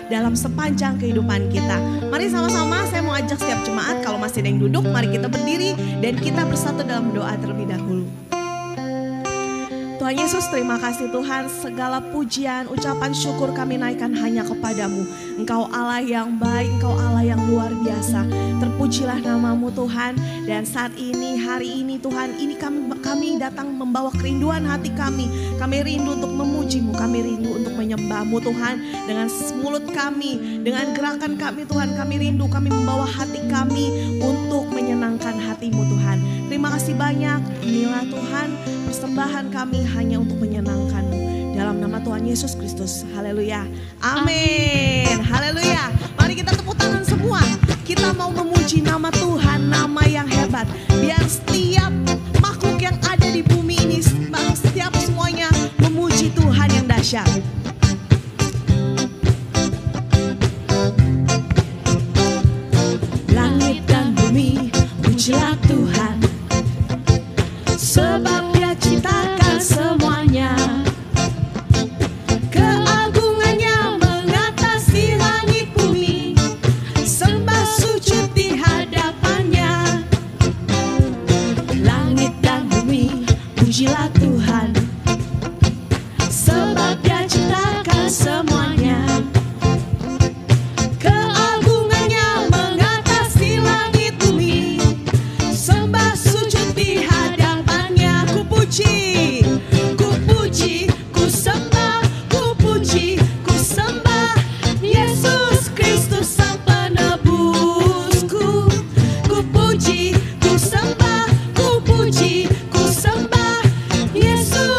dalam sepanjang kehidupan kita. Mari sama-sama saya mau ajak setiap jemaat, kalau masih ada yang duduk, mari kita berdiri dan kita bersatu dalam doa terlebih dahulu. Tuhan Yesus, terima kasih Tuhan, segala pujian, ucapan syukur kami naikkan hanya kepadamu. Engkau Allah yang baik, Engkau Allah yang luar biasa. Terpujilah namamu Tuhan. Dan saat ini, hari ini Tuhan, ini kami datang membawa kerinduan hati kami. Kami rindu untuk memujimu, kami rindu untuk menyembahmu Tuhan. Dengan mulut kami, dengan gerakan kami Tuhan, kami rindu, kami membawa hati kami untuk menyenangkan hatimu Tuhan. Terima kasih banyak, inilah Tuhan persembahan kami hanya untuk menyenangkan-Mu. Dalam nama Tuhan Yesus Kristus. Haleluya. Amin. Haleluya. Mari kita tepuk tangan semua. Kita mau memuji nama Tuhan, nama yang hebat. Biar setiap makhluk yang ada di bumi ini, setiap semuanya memuji Tuhan yang dahsyat. Langit dan bumi, pujilah Tuhan. Sebab Dia ciptakan semuanya. Keagungannya mengatasi langit bumi. Sembah sujud di hadapannya. Langit dan bumi, pujilah Tuhan. Sebab Dia ciptakan semuanya. Keagungannya mengatasi langit bumi. Sembah sujud di hadapannya. Ku puji, ku sembah, ku puji, ku sembah Yesus Kristus Sang Penebusku. Ku puji, ku sembah, ku puji, ku sembah Yesus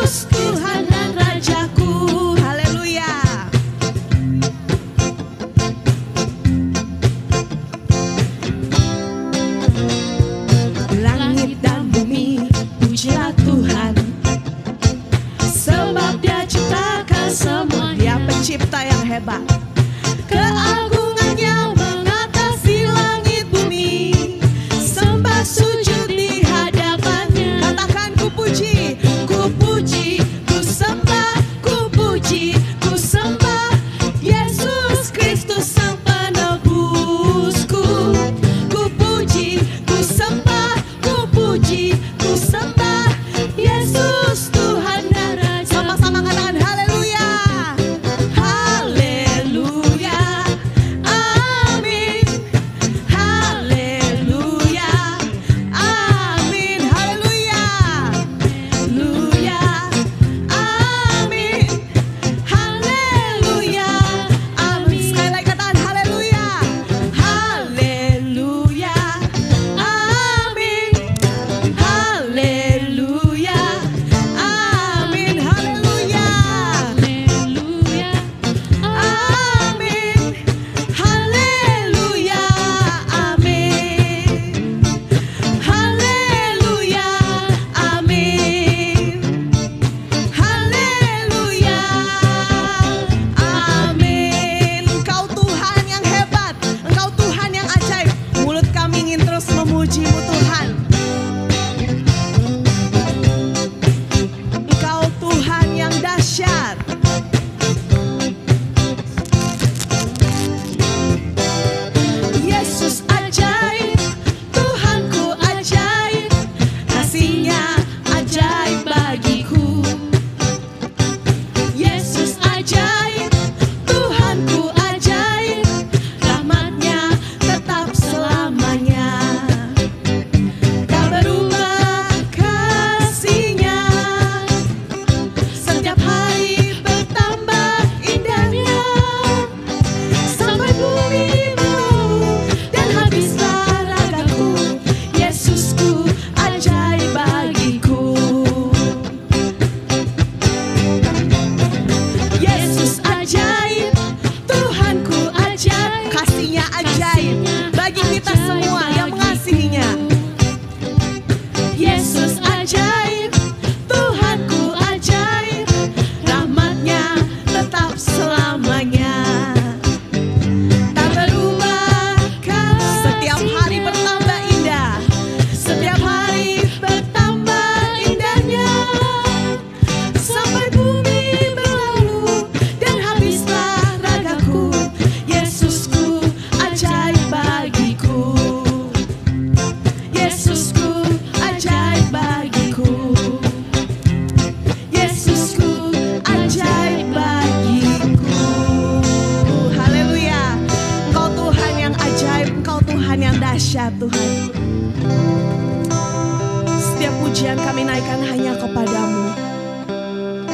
pujian kami naikkan hanya kepadamu.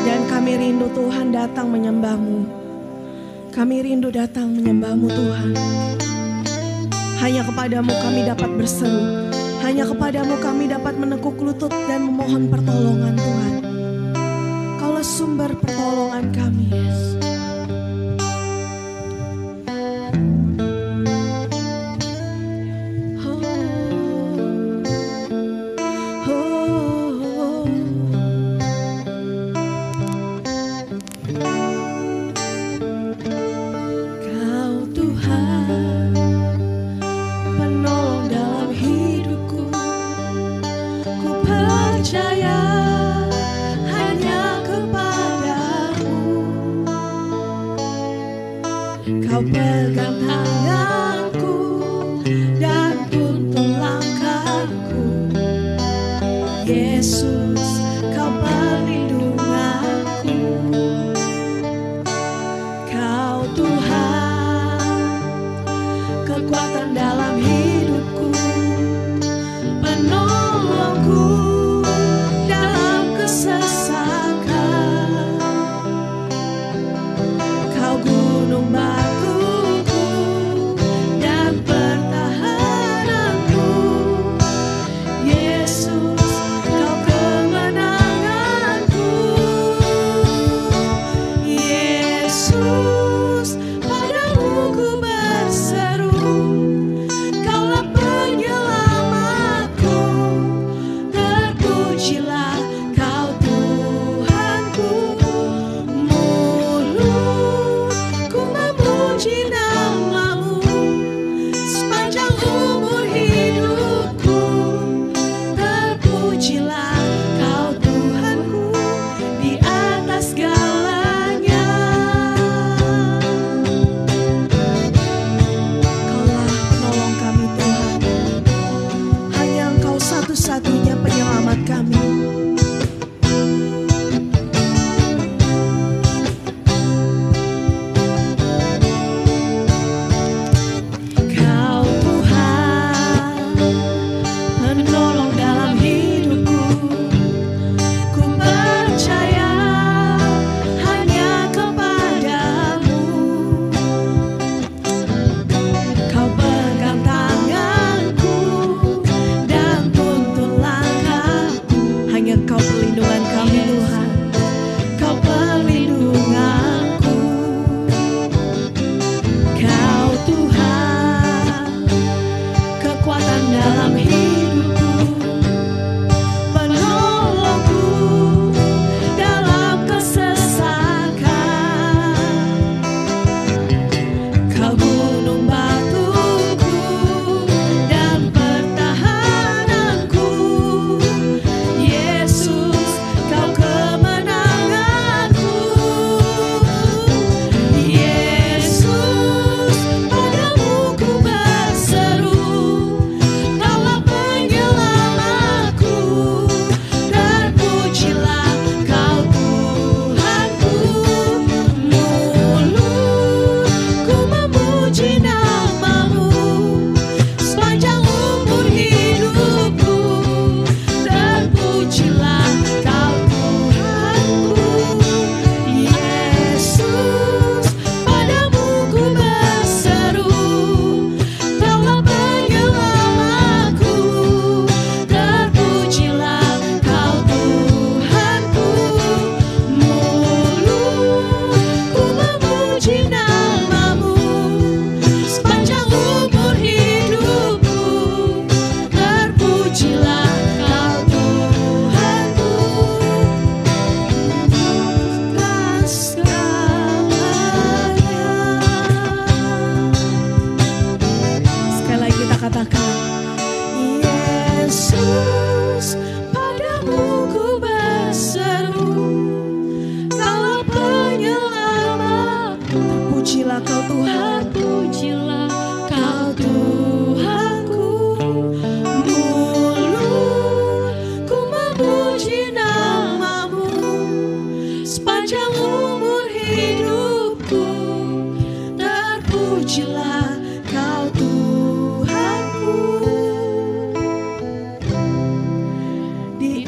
Dan kami rindu Tuhan datang menyembah-Mu. Kami rindu datang menyembah-Mu Tuhan. Hanya kepadamu kami dapat berseru. Hanya kepadamu kami dapat menekuk lutut dan memohon pertolongan Tuhan. Kaulah sumber pertolongan kami, Yesus. Kau pegang tanganku dan tuntun langkahku, Yesus, Kau perlindunganku. Kau Tuhan, kekuatan dalam hidupku, penolongku dalam kesesakan. Kau gunung batu dan pertahananku, Yesus, Kau kemenanganku. Yesus, padamu ku berseru, Kaulah penyelamatku. Terpujilah Kau Tuhanku, mulutku memuji nama-Mu sepanjang umur hidupku. Terpujilah Kau Tuhanku di atas segalanya. Kaulah penolong kami Tuhan, hanya Engkau satu-satunya penyelamat kami. Kau Tuhan, penolong dalam hidupku, ku percaya hanya kepadamu. Kau pegang tanganku dan tuntun langkahku. Hanya Kau perlindungan kami Tuhan, Kau perlindunganku. Kau Tuhan, kekuatan dalam hidupku, penolongku dalam kesesakan. Kau gunung batuku dan pertahananku, Yesus, Kau kemenanganku. Yesus, padamu ku berseru, Kaulah penyelamatku. Terpujilah Kau Tuhanku, mulutku memuji nama-Mu sepanjang umur hidupku. Terpujilah Kau Tuhanku, Yesus, padamu ku berseru, Kaulah penyelamatku. Terpujilah Kau Tuhanku, mulutku memuji nama-Mu sepanjang umur hidupku. Terpujilah Kau Tuhanku atas segalanya. Sekali lagi kita katakan, Yesus, padamu ku berseru, Kaulah penyelamat. Terpujilah Kau Tuhan, pujilah Kau Tuhanku, mulutku memuji nama-Mu sepanjang umur hidupku. Terpujilah Kau Tuhanku di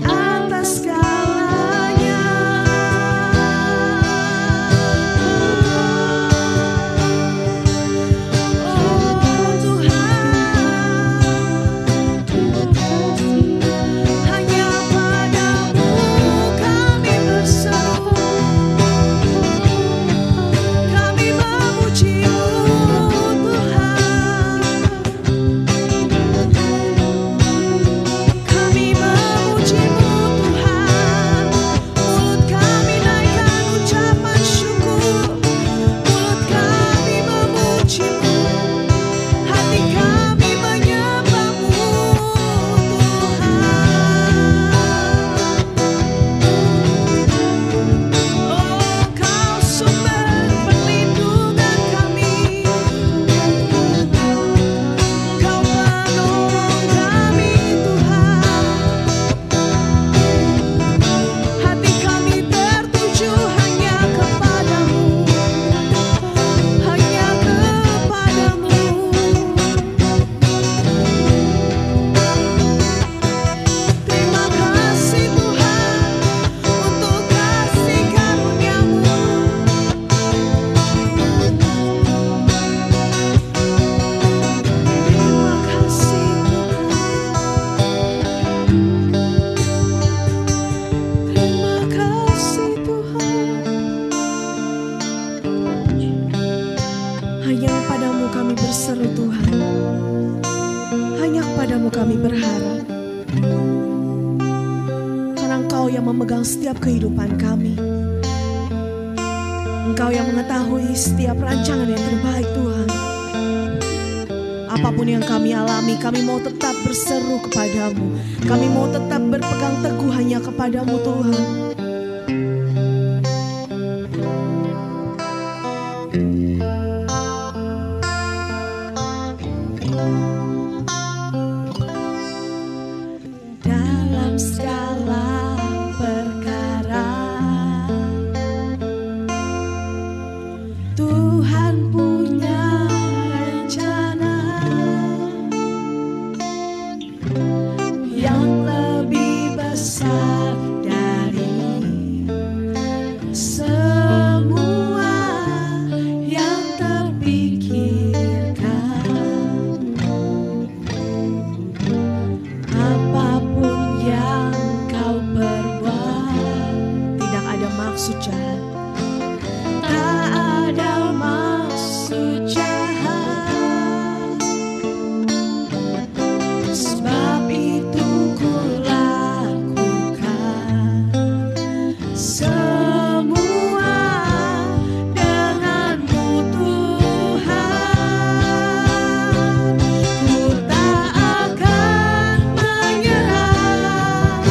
karena Engkau yang memegang setiap kehidupan kami. Engkau yang mengetahui setiap rancangan yang terbaik Tuhan. Apapun yang kami alami, kami mau tetap berseru kepadamu. Kami mau tetap berpegang teguh hanya kepadamu Tuhan. Dalam segala perkara Tuhan punya rencana yang lebih besar dari semua yang terpikirkan. Apapun yang kau perbuat, tidak ada maksud jahat. Tak ada maksud jahat. Sebab itu ku lakukan semua denganmu Tuhan. Ku tak akan menyerah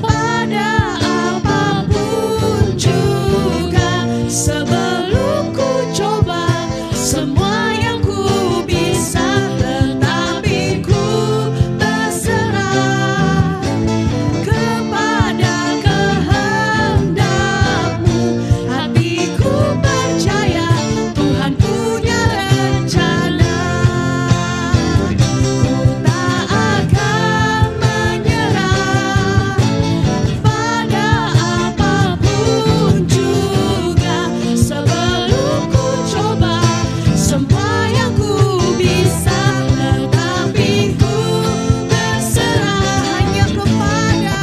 pada apapun juga. Sebelum ku coba semua yang ku bisa, tetapi ku berserah kepada kehendak-Mu. Hatiku percaya Tuhan punya rencana. Ku tak akan menyerah pada apapun juga. Sebelum ku coba semua yang ku bisa, tetapi ku berserah hanya kepada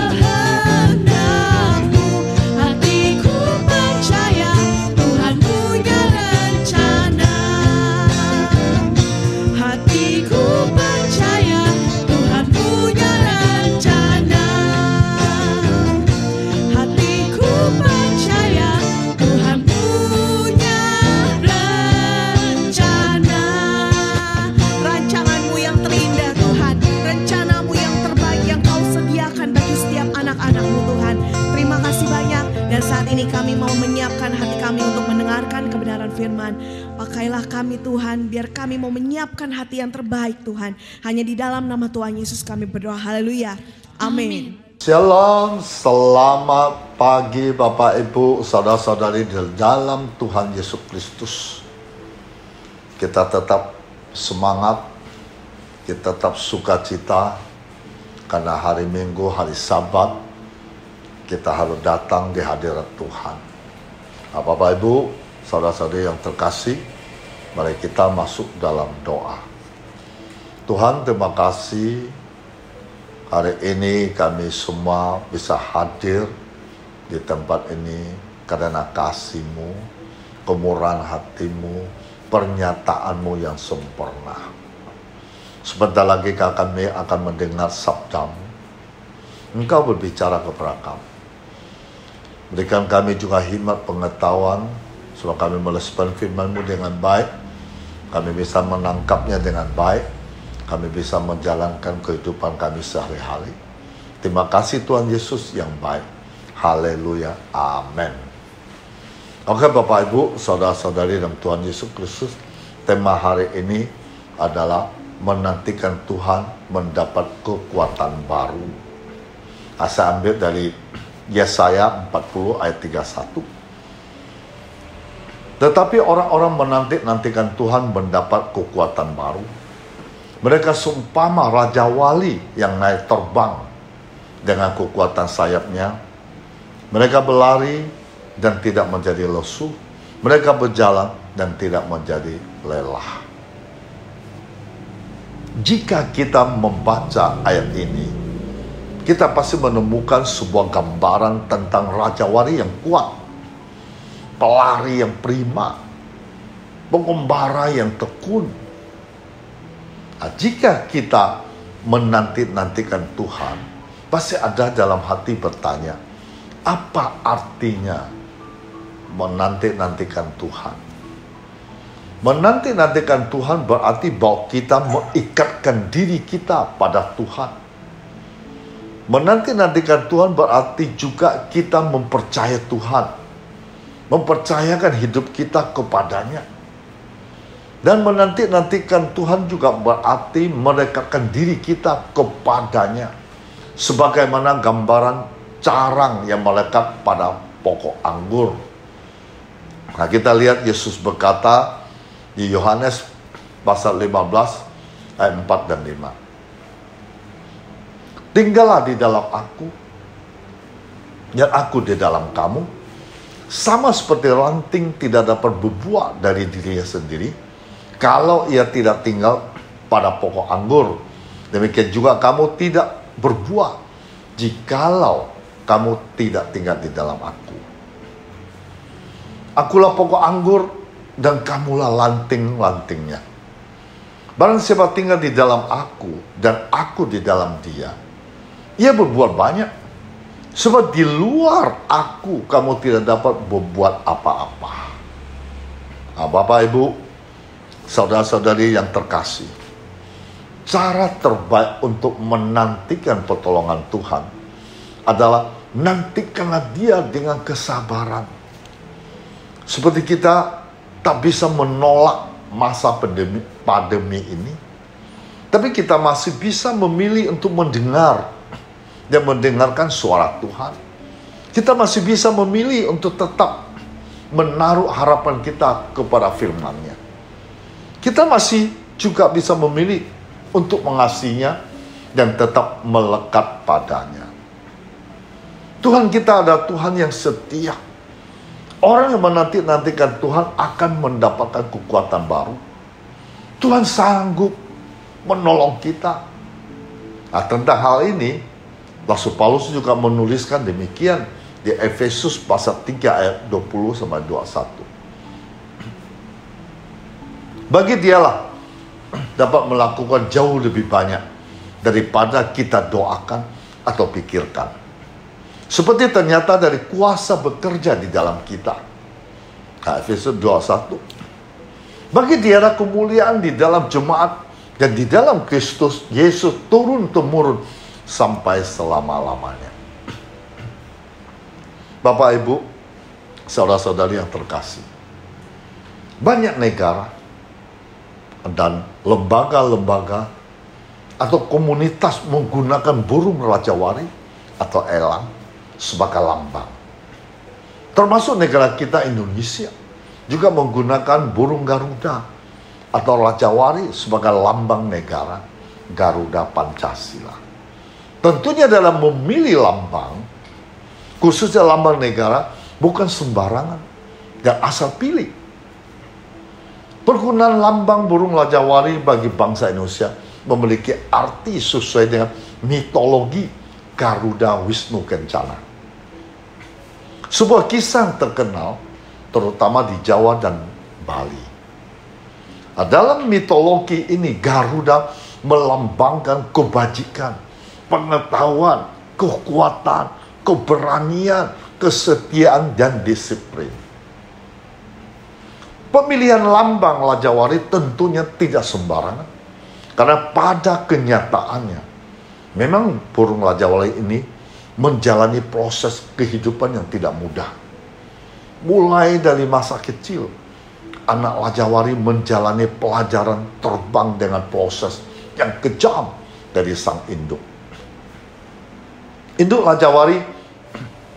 kehendak-Mu. Hatiku percaya Tuhan punya rencana. Hatiku percaya Tuhan punya rencana. Hatiku percaya Tuhan punya rencana. Rancangan-Mu yang terindah Tuhan, rencana-Mu yang terbaik yang Kau sediakan bagi setiap anak-anak-Mu Tuhan. Terima kasih banyak. Dan saat ini kami mau menyiapkan hati kami untuk mendengarkan kebenaran firman. Pakailah kami Tuhan, biar kami mau menyiapkan hati yang terbaik Tuhan. Hanya di dalam nama Tuhan Yesus kami berdoa. Haleluya. Amin. Shalom, selamat pagi Bapak Ibu, saudara-saudari di dalam Tuhan Yesus Kristus. Kita tetap semangat, kita tetap sukacita, karena hari Minggu, hari Sabat, kita harus datang di hadirat Tuhan. Nah, Bapak Ibu, saudara-saudari yang terkasih, mari kita masuk dalam doa. Tuhan, terima kasih. Hari ini kami semua bisa hadir di tempat ini karena kasih-Mu, kemurahan hati-Mu, pernyataan-Mu yang sempurna. Sebentar lagi kami akan mendengar sabda-Mu. Engkau berbicara kepada kami. Berikan kami juga hikmat pengetahuan, supaya kami melesatkan firman-Mu dengan baik. Kami bisa menangkapnya dengan baik. Kami bisa menjalankan kehidupan kami sehari-hari. Terima kasih Tuhan Yesus yang baik. Haleluya. Amin. Oke Bapak Ibu, saudara-saudari dalam Tuhan Yesus Kristus. Tema hari ini adalah menantikan Tuhan mendapat kekuatan baru. Saya ambil dari Yesaya 40 ayat 31. Tetapi orang-orang menantikan Tuhan mendapat kekuatan baru. Mereka seumpama raja wali yang naik terbang dengan kekuatan sayapnya. Mereka berlari dan tidak menjadi lesu. Mereka berjalan dan tidak menjadi lelah. Jika kita membaca ayat ini, kita pasti menemukan sebuah gambaran tentang raja wali yang kuat, pelari yang prima, pengembara yang tekun. Nah, jika kita menantikan Tuhan, pasti ada dalam hati bertanya, apa artinya menanti-nantikan Tuhan? Menanti-nantikan Tuhan berarti bahwa kita mengikatkan diri kita pada Tuhan. Menanti-nantikan Tuhan berarti juga kita mempercayai Tuhan, mempercayakan hidup kita kepadanya. Dan menanti-nantikan Tuhan juga berarti merekatkan diri kita kepadanya, sebagaimana gambaran carang yang melekat pada pokok anggur. Nah, kita lihat Yesus berkata di Yohanes pasal 15 ayat 4 dan 5. Tinggallah di dalam aku, dan aku di dalam kamu. Sama seperti ranting tidak dapat berbuah dari dirinya sendiri, kalau ia tidak tinggal pada pokok anggur. Demikian juga kamu tidak berbuah, jikalau kamu tidak tinggal di dalam aku. Akulah pokok anggur, dan kamulah lanting-lantingnya. Barang siapa tinggal di dalam aku, dan aku di dalam dia, ia berbuat banyak. Sebab di luar aku, kamu tidak dapat berbuat apa-apa. Nah, Bapak, Ibu, saudara-saudari yang terkasih, cara terbaik untuk menantikan pertolongan Tuhan adalah nantikanlah dia dengan kesabaran. Seperti kita tak bisa menolak masa pandemi ini, tapi kita masih bisa memilih untuk mendengar dan mendengarkan suara Tuhan. Kita masih bisa memilih untuk tetap menaruh harapan kita kepada firman-Nya. Kita masih juga bisa memilih untuk mengasihinya dan tetap melekat padanya. Tuhan kita adalah Tuhan yang setia. Orang yang menanti-nantikan Tuhan akan mendapatkan kekuatan baru. Tuhan sanggup menolong kita. Nah, tentang hal ini, Rasul Paulus juga menuliskan demikian di Efesus pasal 3 ayat 20-21. Bagi dialah dapat melakukan jauh lebih banyak daripada kita doakan atau pikirkan. Seperti ternyata dari kuasa bekerja di dalam kita. Nah, Efesus 2:1. Bagi dialah kemuliaan di dalam jemaat dan di dalam Kristus Yesus turun-temurun sampai selama-lamanya. Bapak, Ibu, saudara-saudari yang terkasih, banyak negara dan lembaga-lembaga atau komunitas menggunakan burung rajawari atau elang sebagai lambang. Termasuk negara kita Indonesia juga menggunakan burung Garuda atau rajawari sebagai lambang negara, Garuda Pancasila. Tentunya dalam memilih lambang, khususnya lambang negara, bukan sembarangan dan asal pilih. Penggunaan lambang burung rajawari bagi bangsa Indonesia memiliki arti sesuai dengan mitologi Garuda Wisnu Kencana. Sebuah kisah terkenal terutama di Jawa dan Bali. Nah, dalam mitologi ini Garuda melambangkan kebajikan, pengetahuan, kekuatan, keberanian, kesetiaan, dan disiplin. Pemilihan lambang rajawari tentunya tidak sembarangan, karena pada kenyataannya memang burung rajawari ini menjalani proses kehidupan yang tidak mudah. Mulai dari masa kecil, anak rajawari menjalani pelajaran terbang dengan proses yang kejam dari sang induk. Induk rajawari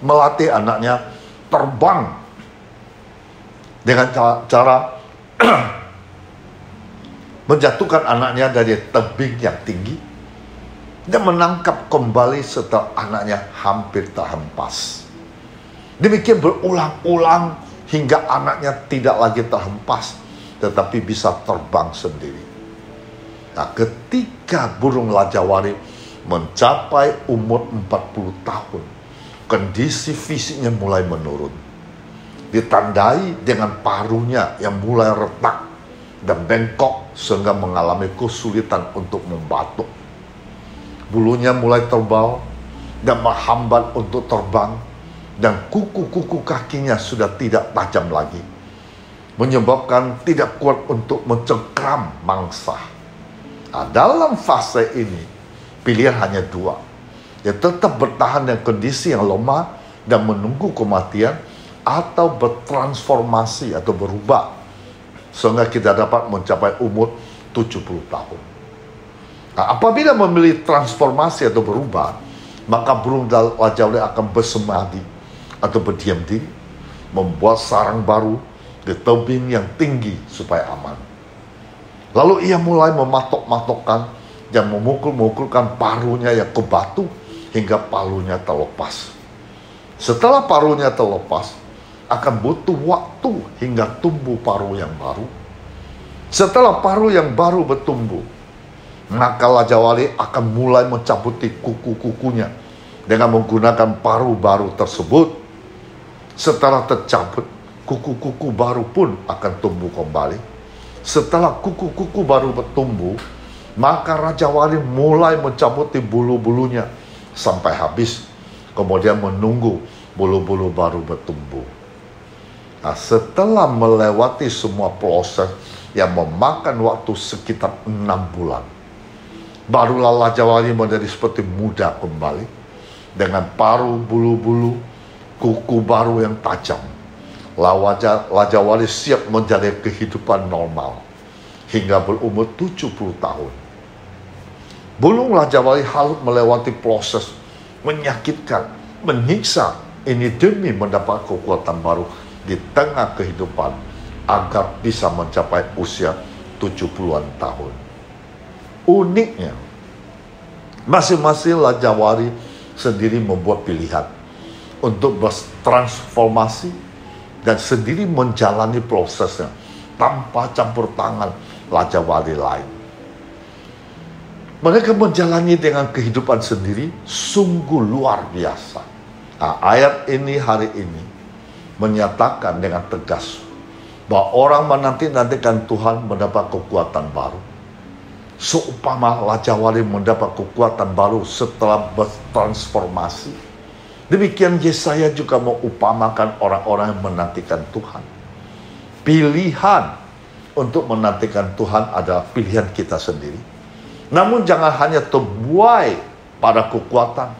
melatih anaknya terbang dengan cara menjatuhkan anaknya dari tebing yang tinggi dan menangkap kembali setelah anaknya hampir terhempas. Demikian berulang-ulang hingga anaknya tidak lagi terhempas, tetapi bisa terbang sendiri. Nah, ketika burung rajawari mencapai umur 40 tahun, kondisi fisiknya mulai menurun. Ditandai dengan paruhnya yang mulai retak dan bengkok sehingga mengalami kesulitan untuk membatuk. Bulunya mulai tebal dan menghambat untuk terbang, dan kuku-kuku kakinya sudah tidak tajam lagi, menyebabkan tidak kuat untuk mencengkram mangsa. Nah, dalam fase ini, pilihan hanya dua. Dia tetap bertahan dengan kondisi yang lemah dan menunggu kematian, atau bertransformasi atau berubah sehingga kita dapat mencapai umur 70 tahun. Nah, apabila memilih transformasi atau berubah, maka burung Raja Wali akan bersemadi atau berdiam diri, membuat sarang baru di tebing yang tinggi supaya aman. Lalu ia mulai mematok-matokkan dan memukul-mukulkan paruhnya yang ke batu hingga palunya terlepas. Setelah paruhnya terlepas, akan butuh waktu hingga tumbuh paruh yang baru. Setelah paruh yang baru bertumbuh, maka Raja Wali akan mulai mencabuti kuku-kukunya dengan menggunakan paruh baru tersebut. Setelah tercabut, kuku-kuku baru pun akan tumbuh kembali. Setelah kuku-kuku baru bertumbuh, maka Raja Wali mulai mencabuti bulu-bulunya sampai habis, kemudian menunggu bulu-bulu baru bertumbuh. Nah, setelah melewati semua proses yang memakan waktu sekitar 6 bulan, barulah Raja Wali menjadi seperti muda kembali, dengan paruh, bulu-bulu, kuku baru yang tajam. Raja Wali siap menjalani kehidupan normal hingga berumur 70 tahun. Belum Raja Wali harus melewati proses menyakitkan, menyiksa ini demi mendapat kekuatan baru di tengah kehidupan agar bisa mencapai usia 70-an tahun. Uniknya, masing-masing Raja Wali sendiri membuat pilihan untuk bertransformasi dan sendiri menjalani prosesnya tanpa campur tangan Raja Wali lain. Mereka menjalani dengan kehidupan sendiri sungguh luar biasa. Nah, ayat ini hari ini menyatakan dengan tegas bahwa orang menanti-nantikan Tuhan mendapat kekuatan baru. Seumpama Raja Wali mendapat kekuatan baru setelah bertransformasi, demikian Yesaya juga mengupamakan orang-orang yang menantikan Tuhan. Pilihan untuk menantikan Tuhan adalah pilihan kita sendiri. Namun jangan hanya terbuai pada kekuatan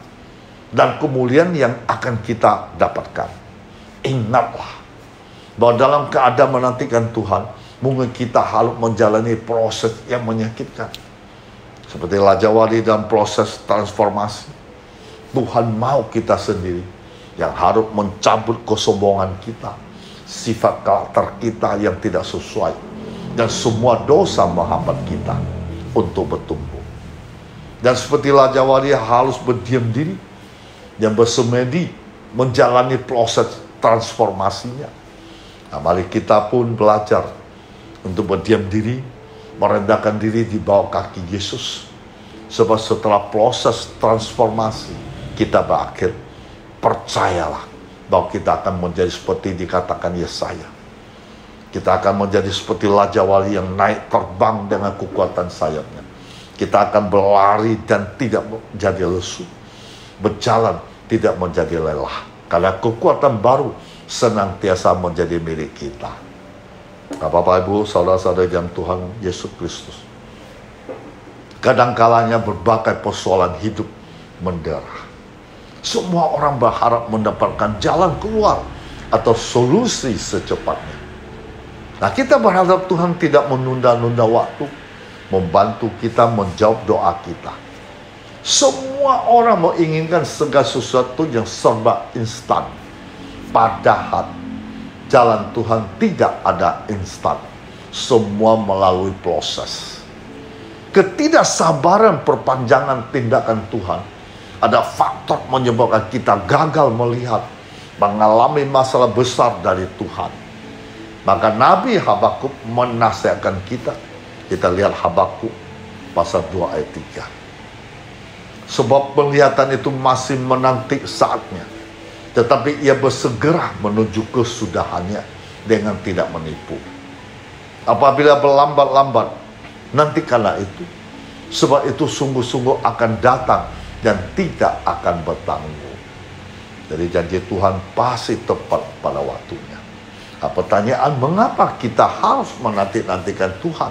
dan kemuliaan yang akan kita dapatkan. Ingatlah bahwa dalam keadaan menantikan Tuhan, mungkin kita harus menjalani proses yang menyakitkan. Seperti Raja Wali dalam proses transformasi, Tuhan mau kita sendiri yang harus mencabut kesombongan kita, sifat karakter kita yang tidak sesuai, dan semua dosa menghambat kita untuk bertumbuh. Dan seperti Raja Wali harus berdiam diri dan bersemedi menjalani proses transformasinya. Nah, mari kita pun belajar untuk berdiam diri, merendahkan diri di bawah kaki Yesus. Sebab setelah proses transformasi kita berakhir, percayalah bahwa kita akan menjadi seperti dikatakan Yesaya. Kita akan menjadi seperti Raja Wali yang naik terbang dengan kekuatan sayapnya. Kita akan berlari dan tidak menjadi lesu, berjalan tidak menjadi lelah. Karena kekuatan baru senantiasa menjadi milik kita. Bapak, Ibu, saudara-saudara dalam Tuhan Yesus Kristus, kadangkalanya berbagai persoalan hidup mendera. Semua orang berharap mendapatkan jalan keluar atau solusi secepatnya. Nah, kita berharap Tuhan tidak menunda-nunda waktu, membantu kita menjawab doa kita. Semua orang menginginkan segala sesuatu yang serba instan. Padahal jalan Tuhan tidak ada instan. Semua melalui proses. Ketidaksabaran perpanjangan tindakan Tuhan ada faktor menyebabkan kita gagal melihat, mengalami masalah besar dari Tuhan. Maka Nabi Habakuk menasihatkan kita. Kita lihat Habakuk pasal 2 ayat 3. Sebab penglihatan itu masih menanti saatnya, tetapi ia bersegera menuju kesudahannya dengan tidak menipu. Apabila berlambat-lambat, nantikanlah itu, sebab itu sungguh-sungguh akan datang dan tidak akan bertanggung. Jadi janji Tuhan pasti tepat pada waktunya. Nah, pertanyaan, mengapa kita harus menanti-nantikan Tuhan?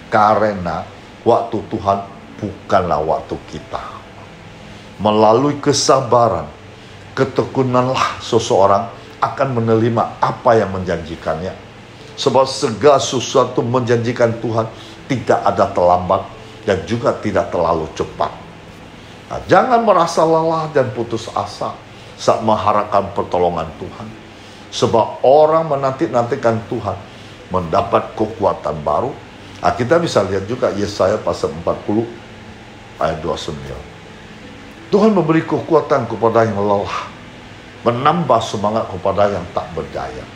Karena waktu Tuhan bukanlah waktu kita. Melalui kesabaran, ketekunanlah seseorang akan menerima apa yang menjanjikannya. Sebab segala sesuatu menjanjikan Tuhan tidak ada terlambat dan juga tidak terlalu cepat. Nah, jangan merasa lelah dan putus asa saat mengharapkan pertolongan Tuhan. Sebab orang menanti-nantikan Tuhan mendapat kekuatan baru. Nah, kita bisa lihat juga Yesaya pasal 40 ayat 29. Tuhan memberi kekuatan kepada yang lelah, menambah semangat kepada yang tak berdaya.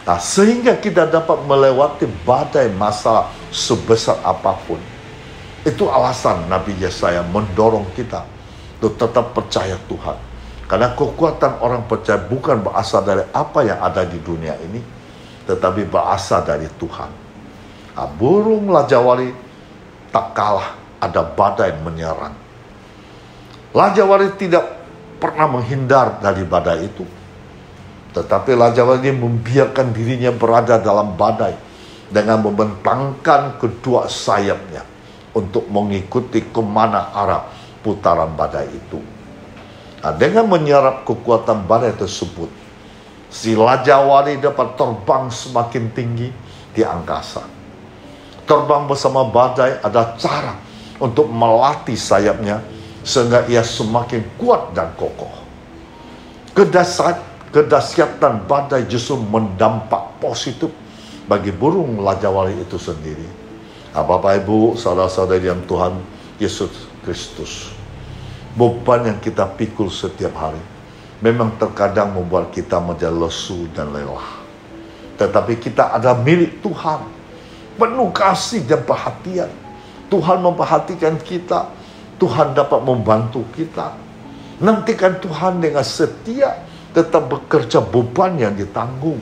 Nah, sehingga kita dapat melewati badai masalah sebesar apapun. Itu alasan Nabi Yesaya mendorong kita untuk tetap percaya Tuhan. Karena kekuatan orang percaya bukan berasal dari apa yang ada di dunia ini, tetapi berasal dari Tuhan. Nah, burung lajawari tak kalah ada badai menyerang. Lajawari tidak pernah menghindar dari badai itu. Tetapi lajawari membiarkan dirinya berada dalam badai dengan membentangkan kedua sayapnya untuk mengikuti kemana arah putaran badai itu. Nah, dengan menyerap kekuatan badai tersebut, si lajawari dapat terbang semakin tinggi di angkasa. Terbang bersama badai ada cara untuk melatih sayapnya sehingga ia semakin kuat dan kokoh. Kedahsyatan badai justru mendampak positif bagi burung lajawari itu sendiri. Bapak, Ibu, saudara-saudari yang Tuhan Yesus Kristus, beban yang kita pikul setiap hari memang terkadang membuat kita menjadi lesu dan lelah. Tetapi kita ada milik Tuhan, penuh kasih dan perhatian. Tuhan memperhatikan kita. Tuhan dapat membantu kita. Nantikan Tuhan dengan setia, tetap bekerja beban yang ditanggung.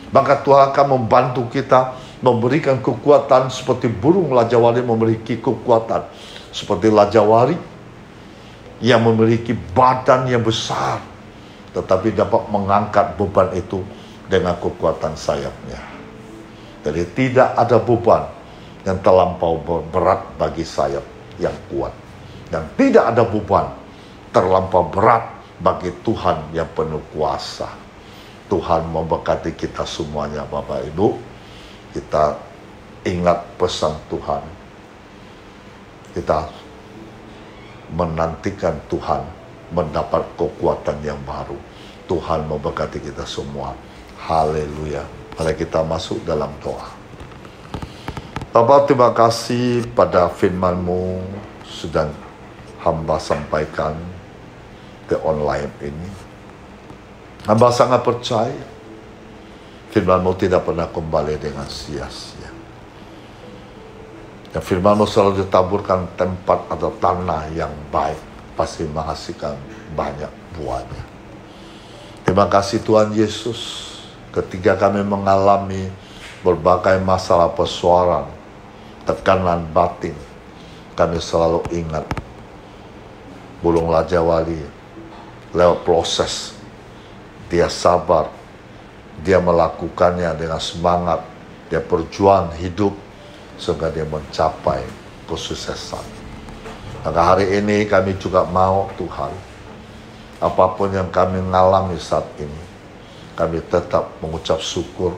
Maka Tuhan akan membantu kita, memberikan kekuatan seperti burung lajawari memiliki kekuatan seperti lajawari yang memiliki badan yang besar, tetapi dapat mengangkat beban itu dengan kekuatan sayapnya. Jadi tidak ada beban yang terlampau berat bagi sayap yang kuat. Dan tidak ada beban terlampau berat bagi Tuhan yang penuh kuasa. Tuhan memberkati kita semuanya, Bapak Ibu. Kita ingat pesan Tuhan. Kita menantikan Tuhan mendapat kekuatan yang baru. Tuhan memberkati kita semua. Haleluya. Mari kita masuk dalam doa. Bapa, terima kasih pada firman-Mu sedang hamba sampaikan ke online ini. Hamba sangat percaya firman-Mu tidak pernah kembali dengan sia-sia. Dan firman-Mu selalu ditaburkan tempat atau tanah yang baik, pasti menghasilkan banyak buahnya. Terima kasih Tuhan Yesus, ketika kami mengalami berbagai masalah persoalan, tekanan batin, kami selalu ingat burung lajawari lewat proses. Dia sabar, dia melakukannya dengan semangat, dia berjuang hidup sehingga dia mencapai kesuksesan. Maka hari ini kami juga mau Tuhan, apapun yang kami alami saat ini, kami tetap mengucap syukur,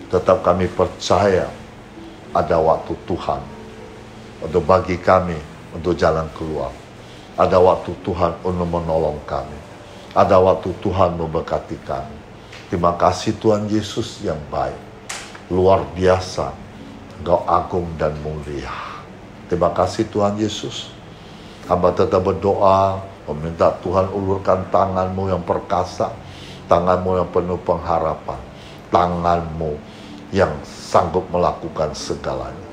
tetap kami percaya ada waktu Tuhan untuk bagi kami untuk jalan keluar. Ada waktu Tuhan untuk menolong kami. Ada waktu Tuhan memberkati kami. Terima kasih Tuhan Yesus yang baik. Luar biasa. Engkau agung dan mulia. Terima kasih Tuhan Yesus. Hamba tetap berdoa, meminta Tuhan ulurkan tangan-Mu yang perkasa. Tangan-Mu yang penuh pengharapan. Tangan-Mu yang sanggup melakukan segalanya.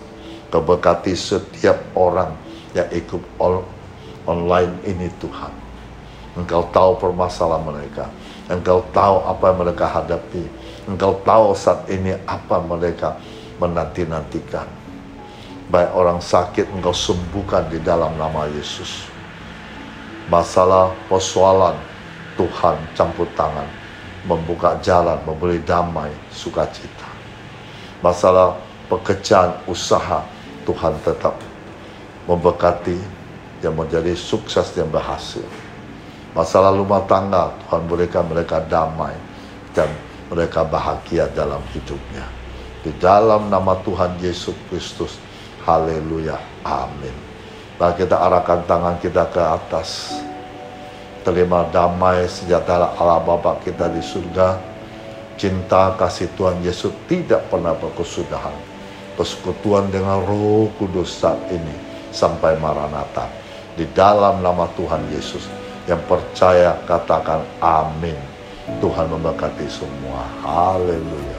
Kau berkati setiap orang yang ikut online ini Tuhan. Engkau tahu permasalahan mereka. Engkau tahu apa yang mereka hadapi. Engkau tahu saat ini apa mereka menanti-nantikan. Baik orang sakit Engkau sembuhkan di dalam nama Yesus. Masalah persoalan Tuhan campur tangan, membuka jalan, memberi damai, sukacita. Masalah pekerjaan, usaha, Tuhan tetap memberkati yang menjadi sukses dan berhasil. Masalah rumah tangga, Tuhan berikan mereka damai dan mereka bahagia dalam hidupnya. Di dalam nama Tuhan Yesus Kristus, haleluya, amin. Nah, kita arahkan tangan kita ke atas. Terima damai sejahtera Allah Bapa kita di surga. Cinta kasih Tuhan Yesus tidak pernah berkesudahan. Persekutuan dengan Roh Kudus saat ini sampai Maranatha. Di dalam nama Tuhan Yesus, yang percaya katakan amin. Tuhan memberkati semua. Haleluya.